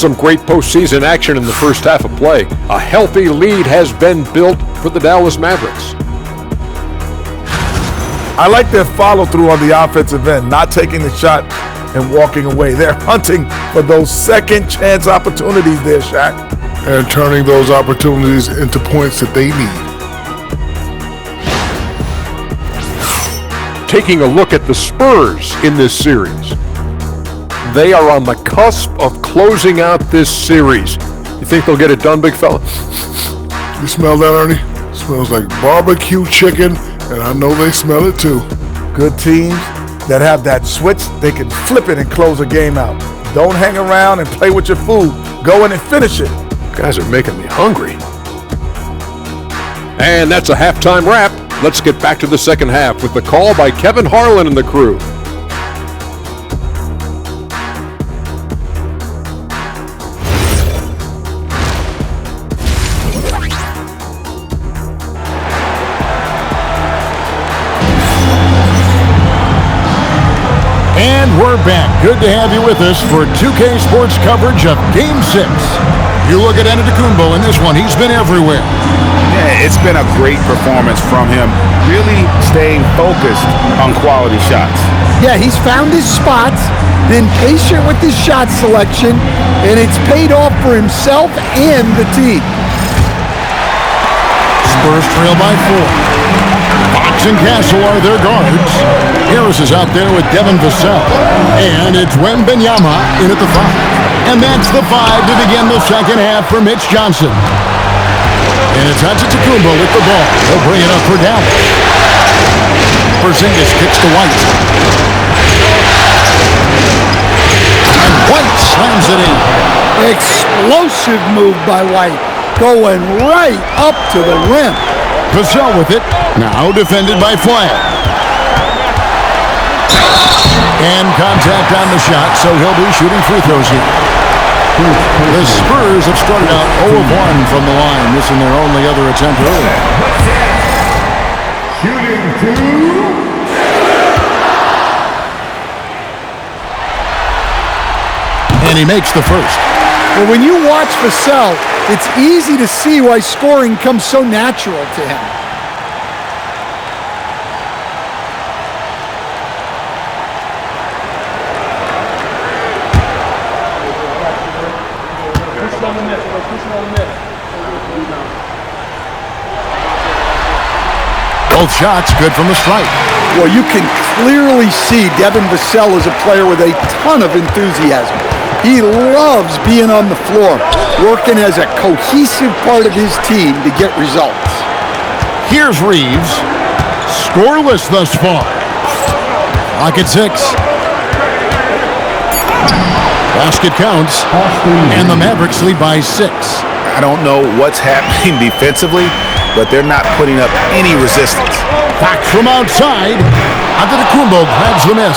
Some great postseason action in the first half of play. A healthy lead has been built for the Dallas Mavericks. I like their follow-through on the offensive end, not taking the shot and walking away. They're hunting for those second chance opportunities there, Shaq. And turning those opportunities into points that they need. Taking a look at the Spurs in this series. They are on the cusp of closing out this series. You think they'll get it done, big fella? You smell that, Ernie? It smells like barbecue chicken, and I know they smell it too. Good teams that have that switch, they can flip it and close a game out. Don't hang around and play with your food. Go in and finish it. Guys are making me hungry. And that's a halftime wrap. Let's get back to the second half with the call by Kevin Harlan and the crew. And we're back. Good to have you with us for 2K Sports coverage of Game 6. You look at Antetokounmpo in this one. He's been everywhere. Yeah, it's been a great performance from him. Really staying focused on quality shots. Yeah, he's found his spots, been patient with his shot selection, and it's paid off for himself and the team. Spurs trail by 4. Fox and Castle are their guards. Harris is out there with Devin Vassell. And it's Wembanyama in at the 5. And that's the 5 to begin the second half for Mitch Johnson. And it's Antetokounmpo with the ball. He'll bring it up for Dallas. Porzingis kicks to White. And White slams it in. Explosive move by White, going right up to the rim. Vassell with it. Now defended by Flag. And contact on the shot, so he'll be shooting free throws here. The Spurs have started out 0-of-1 from the line, missing their only other attempt earlier. Shooting 2. And he makes the first. Well, when you watch Vassell, it's easy to see why scoring comes so natural to him. Both shots good from the strike. Well, you can clearly see Devin Vassell is a player with a ton of enthusiasm. He loves being on the floor, working as a cohesive part of his team to get results. Here's Reeves. Scoreless thus far. Clock at 6. Basket counts. And the Mavericks lead by 6. I don't know what's happening defensively, but they're not putting up any resistance. Back from outside. Antetokounmpo grabs the miss.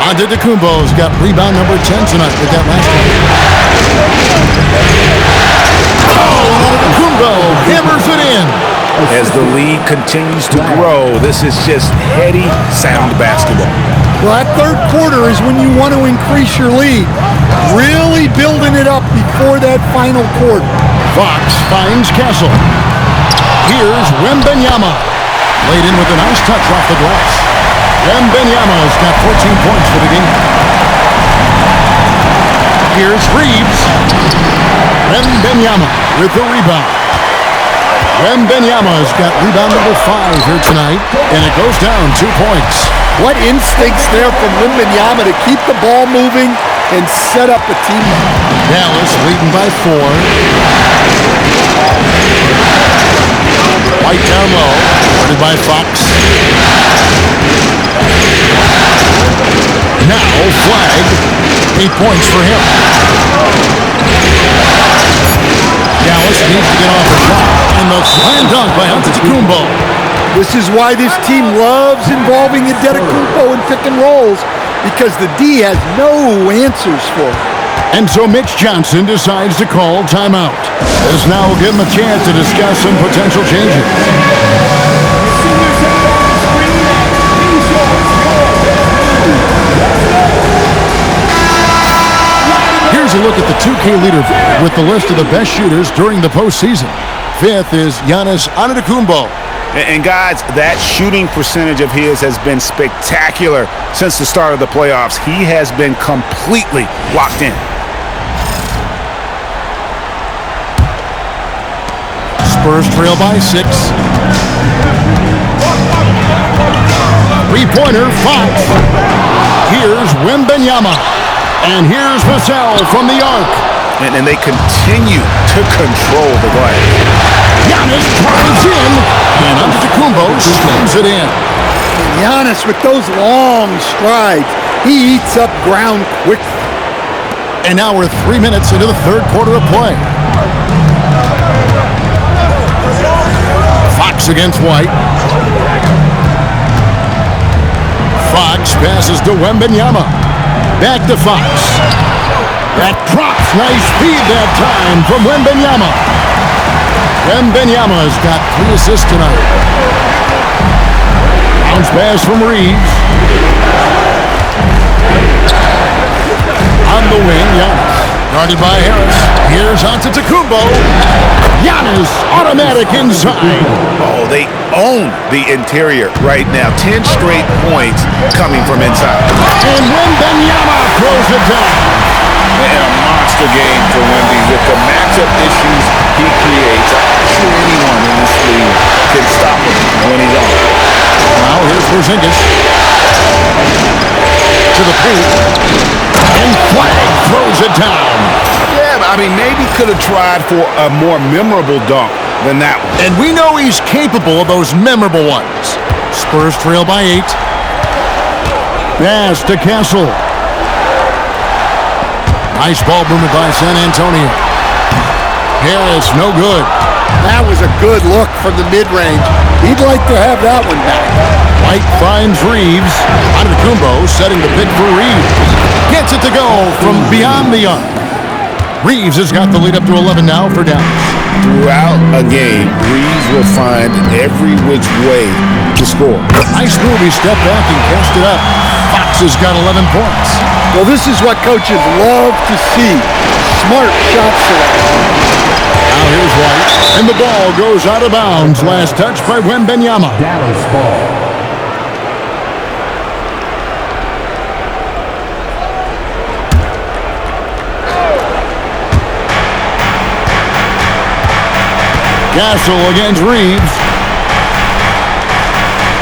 Antetokounmpo's got rebound number 10 tonight with that last one. Oh, Antetokounmpo hammers it in. As the lead continues to grow, this is just heady, sound basketball. Well, that third quarter is when you want to increase your lead. Really building it up before that final quarter. Fox finds Castle. Here's Wembanyama. Laid in with a nice touch off the glass. Wembanyama's got 14 points for the game. Here's Reeves. Wembanyama with the rebound. Wembanyama's got rebound number 5 here tonight, and it goes down 2 points. What instincts there from Wembanyama to keep the ball moving and set up a team. Dallas leading by 4. White down low, guarded by Fox. Now Flag, 8 points for him. Dallas needs to get off a shot, and the slam dunk by Antetokounmpo. This is why this team loves involving Antetokounmpo in pick and rolls, because the D has no answers for it. And so Mitch Johnson decides to call timeout. This now will give him a chance to discuss some potential changes. Here's Here's a look at the 2K leaderboard with the list of the best shooters during the postseason. 5th is Giannis Antetokounmpo. And guys, that shooting percentage of his has been spectacular since the start of the playoffs. He has been completely locked in. Spurs trail by 6. Three-pointer, Fox. Here's Wembanyama. And here's Vassell from the arc. And they continue to control the glass. Giannis drives in, and Antetokounmpo slams it in. Giannis with those long strides, he eats up ground quickly. And now we're 3 minutes into the third quarter of play. Fox against White. Fox passes to Wembanyama. Back to Fox. That drops. Nice feed that time from Wembanyama. Wembanyama's got 3 assists tonight. Bounce pass from Reeves. On the wing, Giannis. Guarded by Harris. Here's Antetokounmpo. Giannis, automatic inside. Oh, they own the interior right now. 10 straight points coming from inside. And Wembanyama throws it down. And a monster game for Wemby with the matchup issues he creates. I'm not sure anyone in this league can stop him when he's on. Now here's Porzingis. To the paint. And Flag throws it down. Yeah, I mean, maybe could have tried for a more memorable dunk than that one. And we know he's capable of those memorable ones. Spurs trail by 8. Pass to Castle. Nice ball movement by San Antonio. Harris, no good. That was a good look from the mid-range. He'd like to have that one back. White finds Reeves. Antetokounmpo setting the pick for Reeves. Gets it to go from beyond the arc. Reeves has got the lead up to 11 now for Dallas. Throughout a game, Reeves will find every which way to score. Nice move. He stepped back and cast it up. Fox has got 11 points. Well, this is what coaches love to see. Smart shot selection. Now here's White. And the ball goes out of bounds. Last touch by Wembanyama. Dallas ball. Castle against Reeves.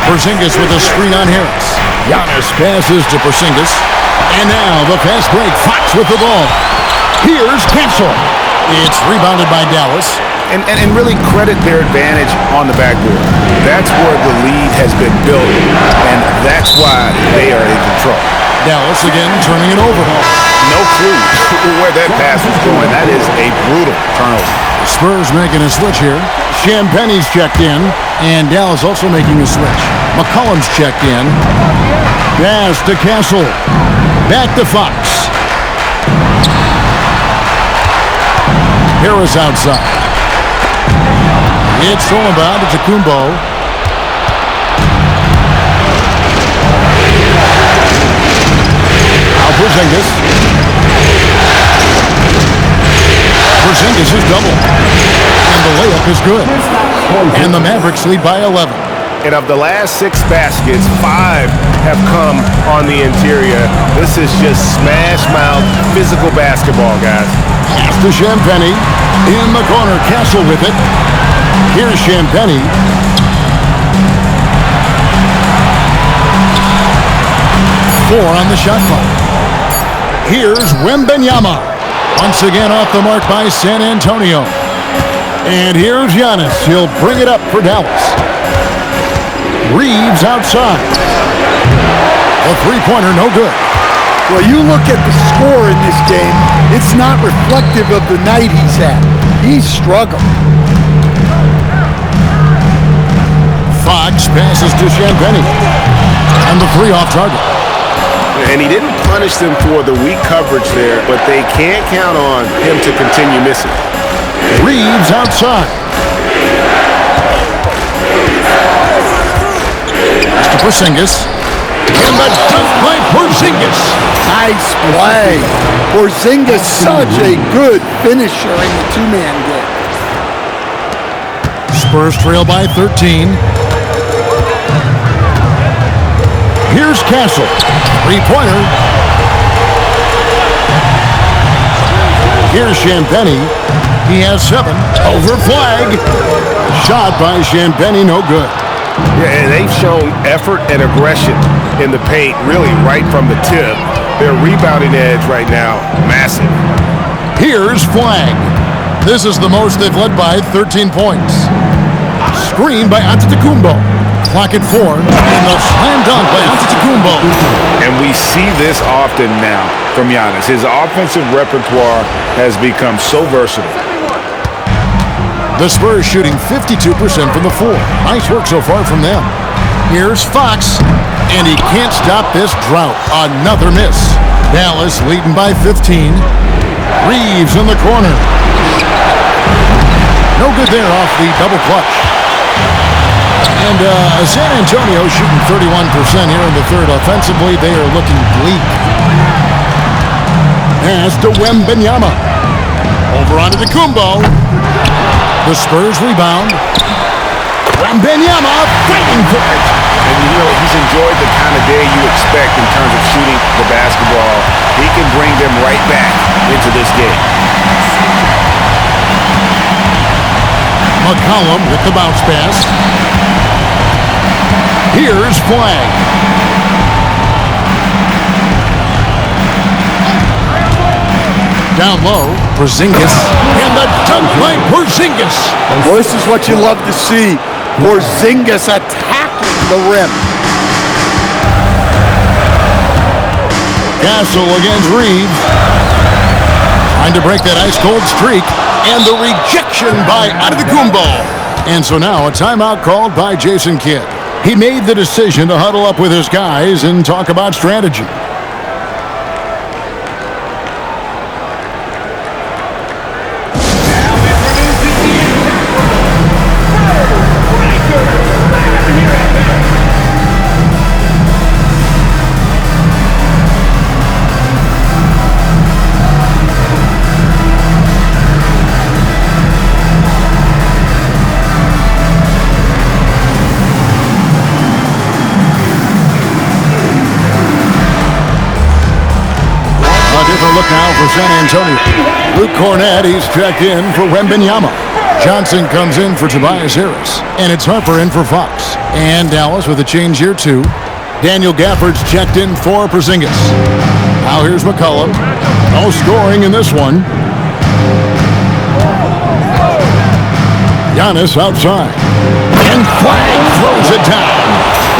Porzingis with a screen on Harris. Giannis passes to Porzingis. And now the fast break. Fox with the ball. Here's Castle. It's rebounded by Dallas. And really credit their advantage on the backboard. That's where the lead has been built, and that's why they are in control. Dallas again turning it over. No clue where that pass was going. That is a brutal turnover. Spurs making a switch here. Champagne's checked in, and Dallas also making a switch. McCollum's checked in. Pass to Castle. Back to Fox. Harris outside. It's stolen by Antetokounmpo. Now Porzingis. Porzingis is double. And the layup is good. And the Mavericks lead by 11. And of the last 6 baskets, 5 have come on the interior. This is just smash-mouth physical basketball, guys. Pass to Champagnie. In the corner, Castle with it. Here's Champagnie. Four on the shot clock. Here's Wembanyama. Once again off the mark by San Antonio. And here's Giannis. He'll bring it up for Dallas. Reeves outside. A three-pointer, no good. Well, you look at the score in this game, it's not reflective of the night he's had. He's struggled. Fox passes to Champagnie. And the three off target. And he didn't punish them for the weak coverage there, but they can't count on him to continue missing. Reeves outside. Mr. Porzingis. And the dunk by Porzingis. Nice play. Porzingis, such a good finisher in the two-man game. Spurs trail by 13. Here's Castle. Three-pointer. Here's Champagny. He has 7. Over flag. Shot by Champagny, no good. Yeah, and they've shown effort and aggression in the paint, really right from the tip. Their rebounding edge right now, massive. Here's Flag. This is the most they've led by 13 points. Screen by Antetokounmpo. Clock at 4. And the slam dunk by Antetokounmpo. And we see this often now from Giannis. His offensive repertoire has become so versatile. The Spurs shooting 52% from the floor. Nice work so far from them. Here's Fox. And he can't stop this drought. Another miss. Dallas leading by 15. Reeves in the corner. No good there off the double clutch. And San Antonio shooting 31% here in the third. Offensively, they are looking bleak. Pass to Wembanyama. Over onto the Kumbo. The Spurs rebound. Wembanyama fighting for it. And you know, he's enjoyed the kind of day you expect in terms of shooting the basketball. He can bring them right back into this game. McCollum with the bounce pass. Here's Flag. Down low, Porzingis. And the dunk by Porzingis. Well, this is what you love to see. Porzingis attacking the rim. Castle against Reeves. Trying to break that ice-cold streak. And the rejection by Antetokounmpo. And so now a timeout called by Jason Kidd. He made the decision to huddle up with his guys and talk about strategy. Look now for San Antonio. Luke Cornett, he's checked in for Wembanyama. Johnson comes in for Tobias Harris. And it's Harper in for Fox. And Dallas with a change here too. Daniel Gafford's checked in for Porzingis. Now here's McCollum. No scoring in this one. Giannis outside. And Flag throws it down.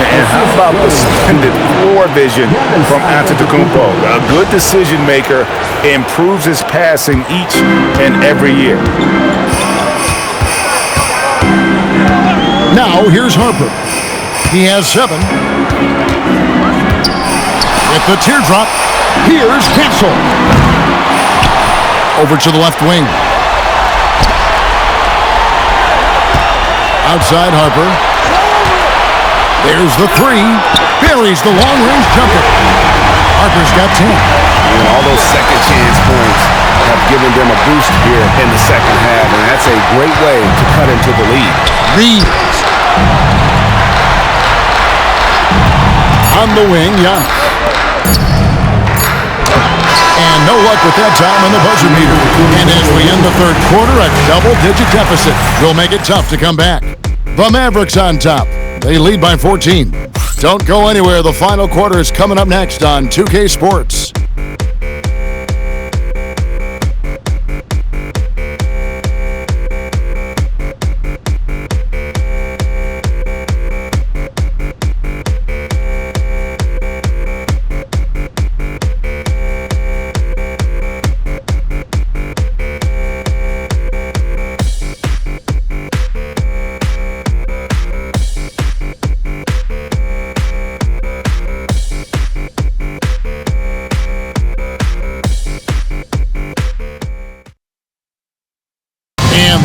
And how about the splendid floor vision from Antetokounmpo? A good decision maker, improves his passing each and every year. Now here's Harper. He has 7. With the teardrop, here's Castle. Over to the left wing. Outside Harper. There's the 3. Buries the long-range jumper. Harper's got 10. And all those second chance points have given them a boost here in the second half, and that's a great way to cut into the lead. Reeves. On the wing, Giannis. And no luck with that time on the buzzer beater. And as we end the third quarter, a double-digit deficit will make it tough to come back. The Mavericks on top. They lead by 14. Don't go anywhere. The final quarter is coming up next on 2K Sports.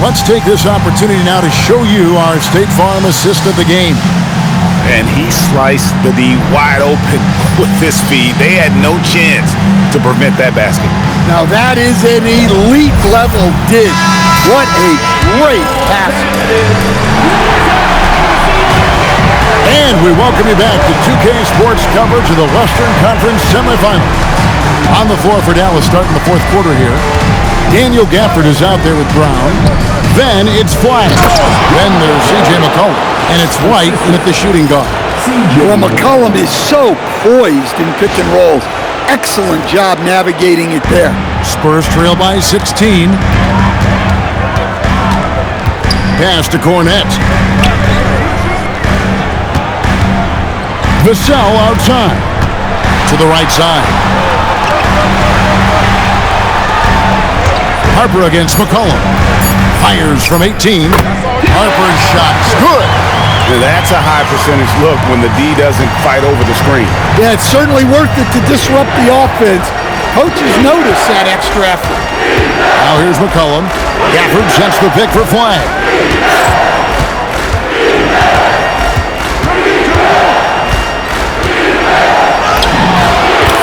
Let's take this opportunity now to show you our State Farm assist of the game. and he sliced the D wide open with his speed. They had no chance to prevent that basket. Now that is an elite level dish. What a great pass. And we welcome you back to 2K Sports coverage of the Western Conference semifinals. On the floor for Dallas starting the fourth quarter here. Daniel Gafford is out there with Brown. Then it's Flash. Then there's C.J. McCollum. And it's White in at the shooting guard. Well, McCollum is so poised in pick and rolls. Excellent job navigating it there. Spurs trail by 16. Pass to Cornette. Vassell outside. To the right side. Harper against McCollum. Fires from 18. Harper's shot's good. Now that's a high percentage look when the D doesn't fight over the screen. Yeah, it's certainly worth it to disrupt the offense. Coaches notice that extra effort. Now here's McCollum. Gafford sets the pick for Flag.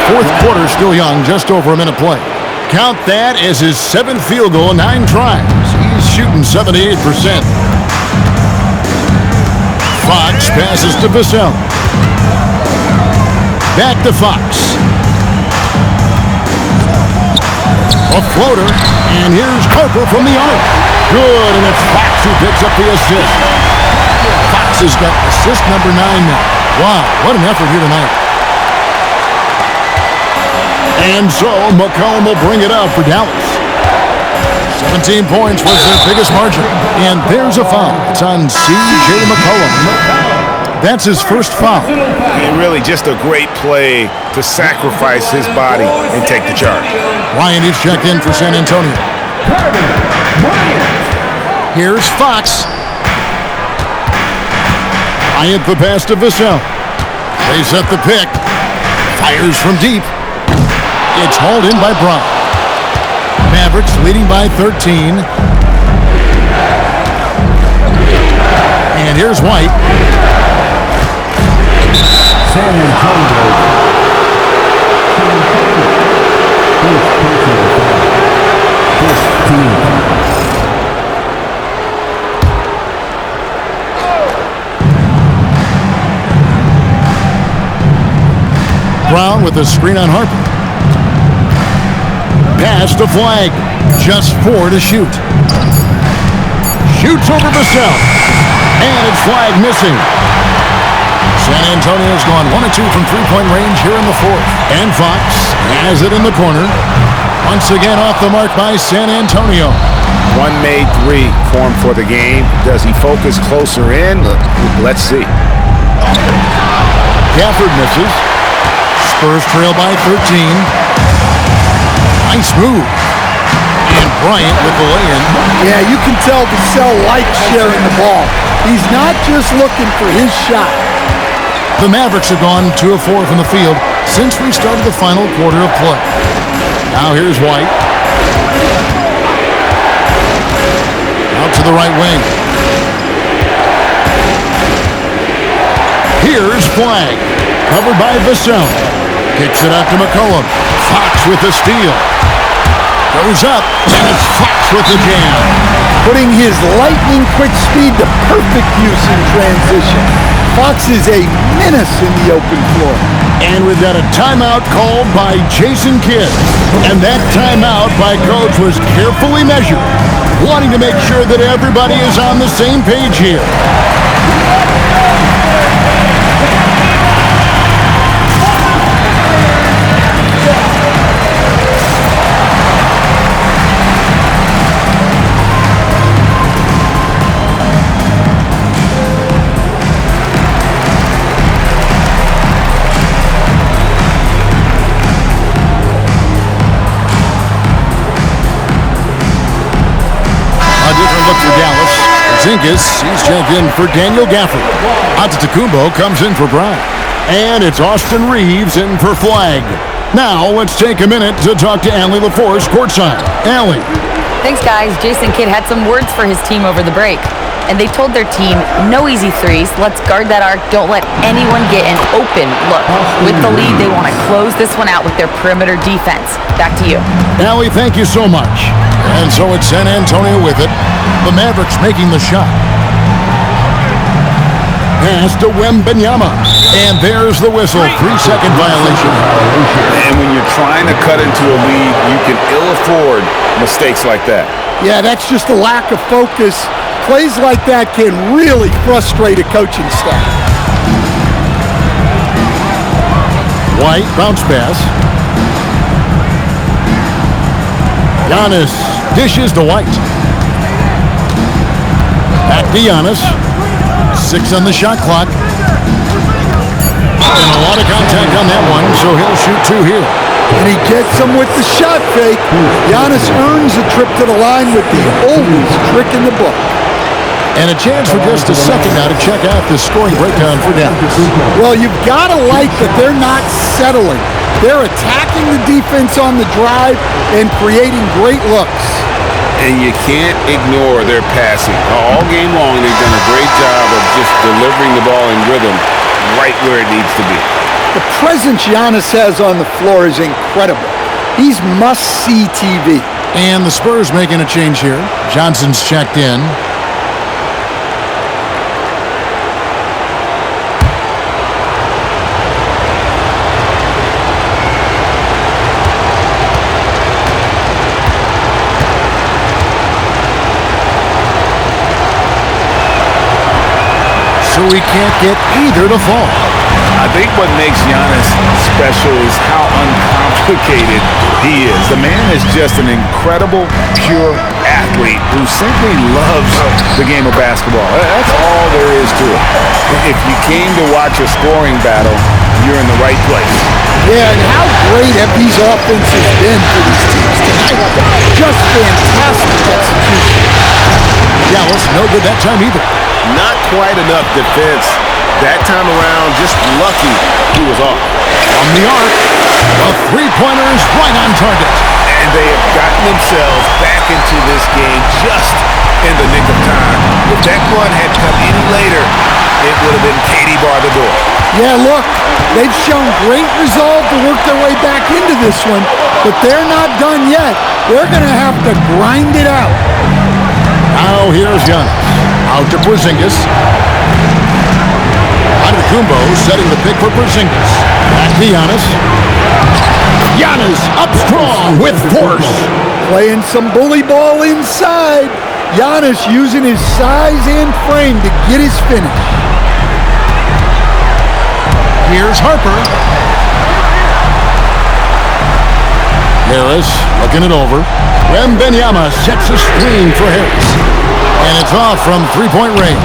Fourth quarter still young, just over a minute play. Count that as his 7th field goal, 9 tries. He's shooting 78%. Fox passes to Vassell. Back to Fox. A floater, and here's Harper from the arc. Good, and it's Fox who picks up the assist. Fox has got assist number 9 now. Wow, what an effort here tonight. And so McCollum will bring it up for Dallas. 17 points was their biggest margin. And there's a foul. It's on C.J. McCollum. That's his first foul. And really just a great play to sacrifice his body and take the charge. Ryan is checked in for San Antonio. Here's Fox. Bryant the pass to Vassell. They set the pick. Fires from deep. It's hauled in by Brown. Mavericks leading by 13. And here's White. San Antonio. Brown with a screen on Harper. Pass to Flag. Just 4 to shoot. Shoots over Vassell. And it's Flag missing. San Antonio's gone 1 of 2 from three-point range here in the fourth. And Fox has it in the corner. Once again off the mark by San Antonio. One made 3 formed for the game. Does he focus closer in? Let's see. Gafford misses. Spurs trail by 13. Nice move. And Bryant with the lay-in. Yeah, you can tell Vassell likes sharing the ball. He's not just looking for his shot. The Mavericks have gone 2 of 4 from the field since we started the final quarter of play. Now here's White. Out to the right wing. Here's Flag. Covered by Vassell. Kicks it out to McCollum. Fox with the steal. Goes up, and it's Fox with the jam. Putting his lightning-quick speed to perfect use in transition. Fox is a menace in the open floor. And we've got a timeout called by Jason Kidd. And that timeout by Coach was carefully measured, wanting to make sure that everybody is on the same page here. Zinkas, he's checked in for Daniel Gafford. Antetokounmpo comes in for Brown. And it's Austin Reeves in for Flag. Now, let's take a minute to talk to Allie LaForce courtside. Allie. Thanks, guys. Jason Kidd had some words for his team over the break. and they told their team, no easy threes, let's guard that arc, don't let anyone get an open look. With the lead, they want to close this one out with their perimeter defense. Back to you. Allie, thank you so much. And so it's San Antonio with it. The Mavericks making the shot. Pass to Wembanyama. And there's the whistle. 3-second violation. And when you're trying to cut into a lead, you can ill afford mistakes like that. Yeah, that's just a lack of focus. Plays like that can really frustrate a coaching staff. White, bounce pass. Giannis dishes to White. Back to Giannis. 6 on the shot clock. And a lot of contact on that one, so he'll shoot 2 here. And he gets them with the shot fake. Giannis earns a trip to the line with the oldest trick in the book. And a chance for just a second now to check out the scoring breakdown for Dallas. Well, you've got to like that they're not settling. They're attacking the defense on the drive and creating great looks. And you can't ignore their passing. All game long, they've done a great job of just delivering the ball in rhythm right where it needs to be. The presence Giannis has on the floor is incredible. He's must-see TV. And the Spurs making a change here. Johnson's checked in. So we can't get either to fall. I think what makes Giannis special is how uncomplicated he is. The man is just an incredible, pure athlete who simply loves the game of basketball. That's all there is to it. If you came to watch a scoring battle, you're in the right place. Yeah, and how great have these offenses been for these teams tonight? Just fantastic execution. Dallas, no good that time either. Not quite enough defense. That time around, just lucky he was off. From the arc, the three-pointer is right on target. And they have gotten themselves back into this game just in the nick of time. If that one had come any later, it would have been Katie bar the door. Yeah, look, they've shown great resolve to work their way back into this one, but they're not done yet. They're going to have to grind it out. Now here's Giannis. Out to Porzingis. Antetokounmpo setting the pick for Porzingis. Back to Giannis. Giannis up strong with force. Playing some bully ball inside. Giannis using his size and frame to get his finish. Here's Harper. Harris looking it over. Wembanyama sets a screen for Harris. And it's off from three-point range.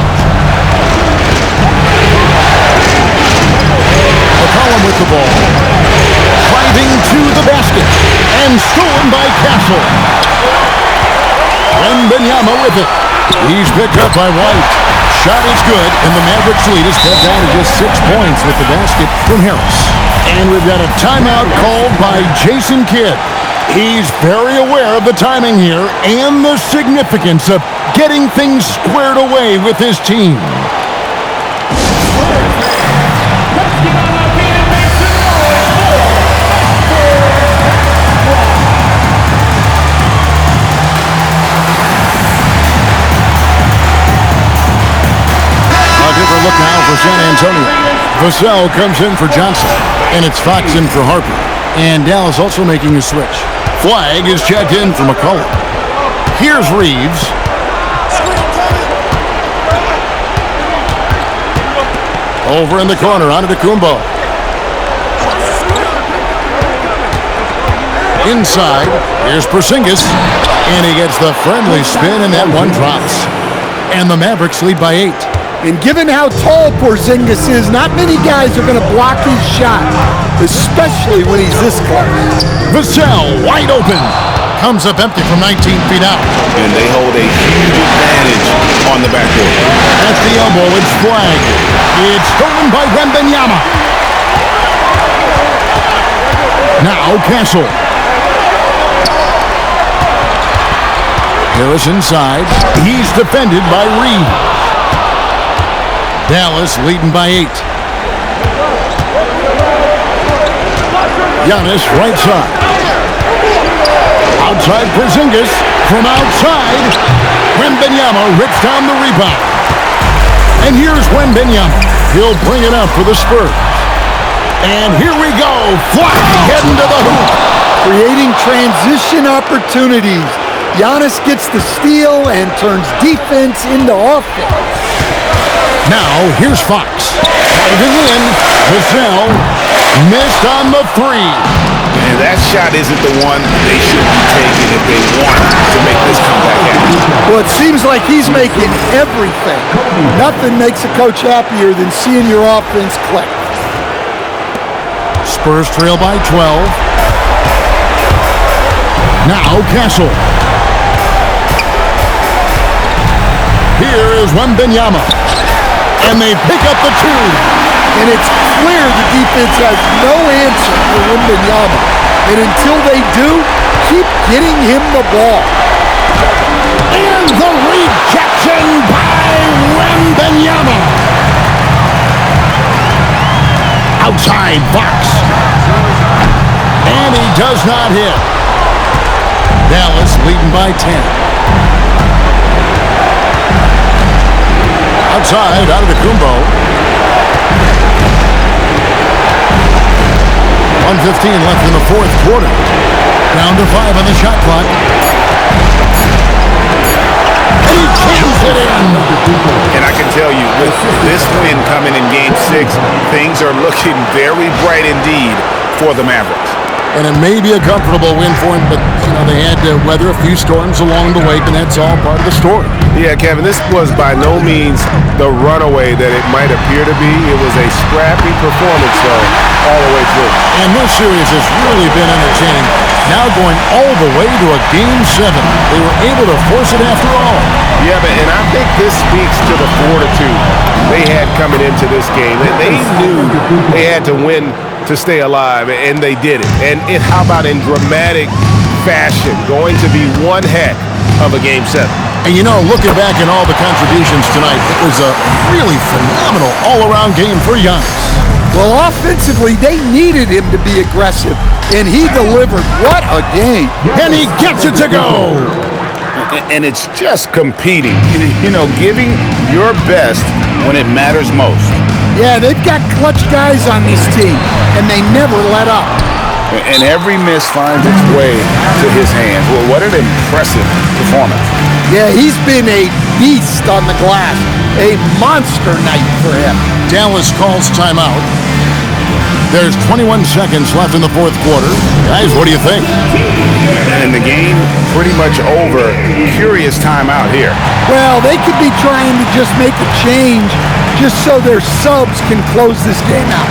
McCollum with the ball. Driving to the basket. And stolen by Castle. Wembanyama with it. He's picked up by White. Shot is good, and the Mavericks lead is cut down to just 6 points with the basket from Harris. And we've got a timeout called by Jason Kidd. He's very aware of the timing here and the significance of getting things squared away with his team. Look now for San Antonio. Vassell comes in for Johnson, and it's Fox in for Harper. And Dallas also making a switch. Flag is checked in for McCollum. Here's Reeves. Over in the corner, Antetokounmpo. Inside, here's Porzingis. And he gets the friendly spin, and that one drops. And the Mavericks lead by 8. And given how tall Porzingis is, not many guys are going to block his shot, especially when he's this close. Vassell, wide open. Comes up empty from 19 feet out. And they hold a huge advantage on the backcourt. At the elbow, it's flagged. It's stolen by Wembanyama. Now Castle. Harris inside. He's defended by Reed. Dallas leading by 8. Giannis right side. Outside Porzingis. From outside, Wembanyama rips down the rebound. And here's Wembanyama. He'll bring it up for the Spurs. And here we go. Flying heading to the hoop. Creating transition opportunities. Giannis gets the steal and turns defense into offense. Now, here's Fox. Diving in. Vassell missed on the 3. And that shot isn't the one they should be taking if they want to make this comeback happen. Well, it seems like he's making everything. Nothing makes a coach happier than seeing your offense click. Spurs trail by 12. Now Castle. Here is Wembanyama. And they pick up the 2. And it's clear the defense has no answer for Wembanyama. And until they do, keep getting him the ball. And the rejection by Wembanyama. Outside Fox. And he does not hit. Dallas leading by 10. Outside, out of the Kumbo. 1:15 left in the fourth quarter. Down to 5 on the shot clock. And he jams it in. And I can tell you, with this win coming in Game 6, things are looking very bright indeed for the Mavericks. And it may be a comfortable win for him, but they had to weather a few storms along the way, and that's all part of the story. Yeah, Kevin, this was by no means the runaway that it might appear to be. It was a scrappy performance, though, all the way through. And this series has really been entertaining. Now going all the way to a Game 7. They were able to force it after all. Yeah, and I think this speaks to the fortitude they had coming into this game. And they knew they had to win to stay alive, and they did it. And how about in dramatic fashion, going to be one heck of a Game 7. And looking back at all the contributions tonight, it was a really phenomenal all-around game for Giannis. Well, offensively, they needed him to be aggressive, and he delivered. What a game. And he gets it to go. And it's just competing, giving your best when it matters most. Yeah, they've got clutch guys on this team, and they never let up. And every miss finds its way to his hands. Well, what an impressive performance. Yeah, he's been a beast on the glass. A monster night for him. Dallas calls timeout. There's 21 seconds left in the fourth quarter. Guys, what do you think? And the game pretty much over. Curious timeout here. Well, they could be trying to just make a change just so their subs can close this game out.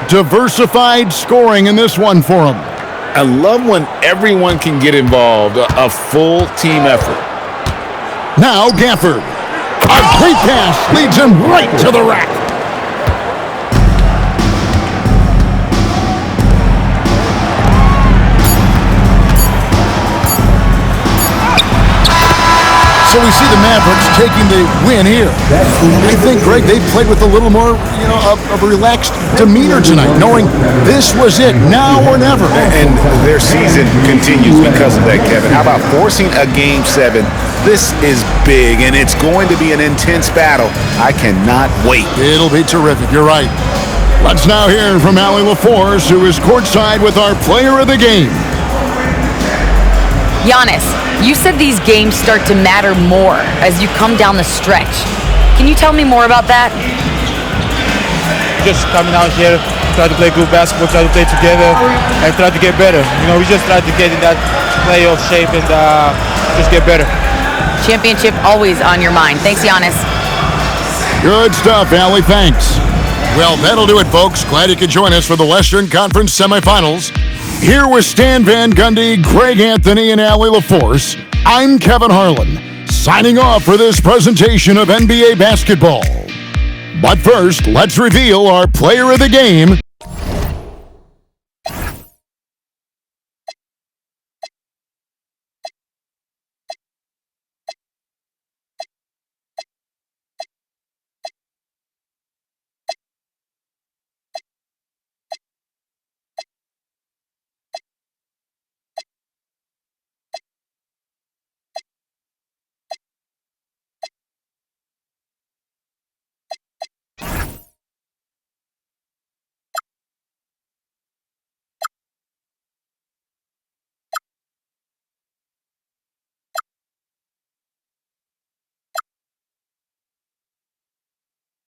Diversified scoring in this one for them. I love when everyone can get involved, a full team effort. Now Gafford. A great pass leads him right to the rack. So we see the Mavericks taking the win here. I think, Greg, they played with a little more, of a relaxed demeanor tonight, knowing this was it, now or never. And their season continues because of that, Kevin. How about forcing a Game 7? This is big, and it's going to be an intense battle. I cannot wait. It'll be terrific. You're right. Let's now hear from Allie LaForce, who is courtside with our player of the game. Giannis, you said these games start to matter more as you come down the stretch. Can you tell me more about that? Just coming out here, try to play good basketball, try to play together, and try to get better. We just try to get in that playoff shape and just get better. Championship always on your mind. Thanks, Giannis. Good stuff, Allie. Thanks. Well, that'll do it, folks. Glad you could join us for the Western Conference semifinals. Here with Stan Van Gundy, Greg Anthony, and Allie LaForce, I'm Kevin Harlan, signing off for this presentation of NBA basketball. But first, let's reveal our player of the game